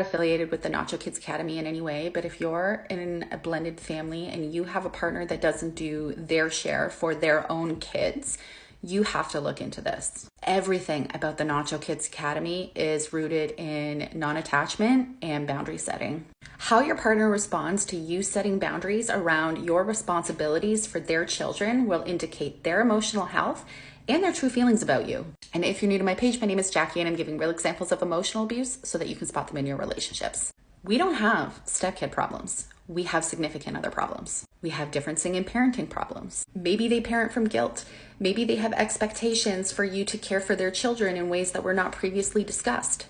Affiliated with the Nacho Kids Academy in any way, but if you're in a blended family and you have a partner that doesn't do their share for their own kids, you have to look into this. Everything about the Nacho Kids Academy is rooted in non-attachment and boundary setting. How your partner responds to you setting boundaries around your responsibilities for their children will indicate their emotional health and their true feelings about you. And if you're new to my page, my name is Jackie and I'm giving real examples of emotional abuse so that you can spot them in your relationships. We don't have stepkid problems. We have significant other problems. We have differencing in parenting problems. Maybe they parent from guilt. Maybe they have expectations for you to care for their children in ways that were not previously discussed.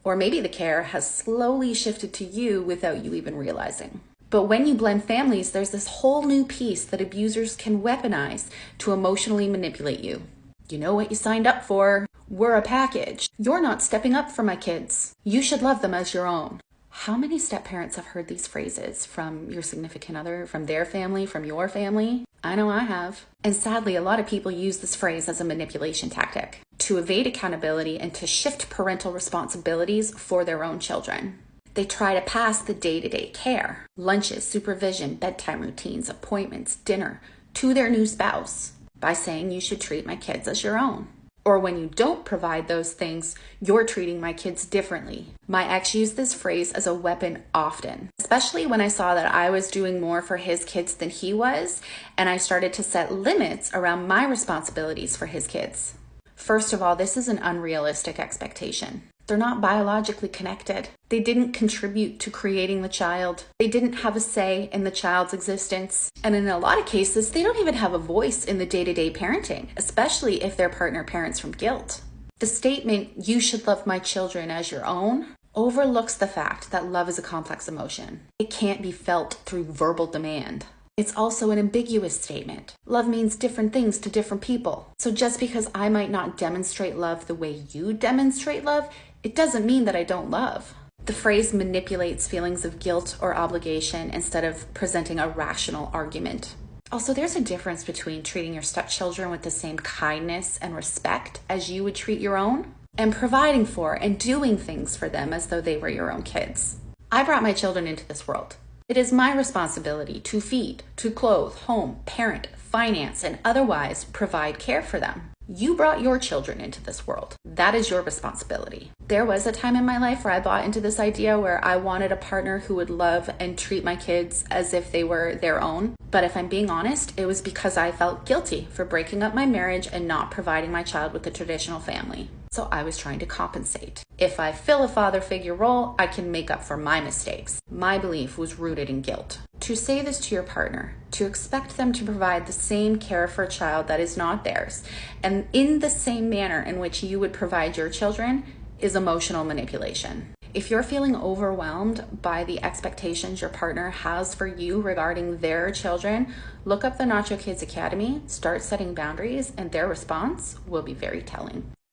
Or maybe the care has slowly shifted to you without you even realizing. But when you blend families, there's this whole new piece that abusers can weaponize to emotionally manipulate you. You know what you signed up for. We're a package. You're not stepping up for my kids. You should love them as your own. How many step parents have heard these phrases from your significant other, from their family, from your family? I know I have. And sadly, a lot of people use this phrase as a manipulation tactic to evade accountability and to shift parental responsibilities for their own children. They try to pass the day-to-day care, lunches, supervision, bedtime routines, appointments, dinner to their new spouse by saying you should treat my kids as your own. Or when you don't provide those things, you're treating my kids differently. My ex used this phrase as a weapon often, especially when I saw that I was doing more for his kids than he was, and I started to set limits around my responsibilities for his kids. First of all, this is an unrealistic expectation. They're not biologically connected. They didn't contribute to creating the child. They didn't have a say in the child's existence. And in a lot of cases, they don't even have a voice in the day-to-day parenting, especially if their partner parents from guilt. The statement, "you should love my children as your own," overlooks the fact that love is a complex emotion. It can't be felt through verbal demand. It's also an ambiguous statement. Love means different things to different people. So just because I might not demonstrate love the way you demonstrate love, it doesn't mean that I don't love. The phrase manipulates feelings of guilt or obligation instead of presenting a rational argument. Also, there's a difference between treating your stepchildren with the same kindness and respect as you would treat your own, and providing for and doing things for them as though they were your own kids. I brought my children into this world. It is my responsibility to feed, to clothe, home, parent, finance, and otherwise provide care for them. You brought your children into this world. That is your responsibility. There was a time in my life where I bought into this idea where I wanted a partner who would love and treat my kids as if they were their own. But if I'm being honest, it was because I felt guilty for breaking up my marriage and not providing my child with a traditional family. So I was trying to compensate. If I fill a father figure role, I can make up for my mistakes. My belief was rooted in guilt. To say this to your partner, to expect them to provide the same care for a child that is not theirs, and in the same manner in which you would provide your children, is emotional manipulation. If you're feeling overwhelmed by the expectations your partner has for you regarding their children, look up the Nacho Kids Academy, start setting boundaries, and their response will be very telling.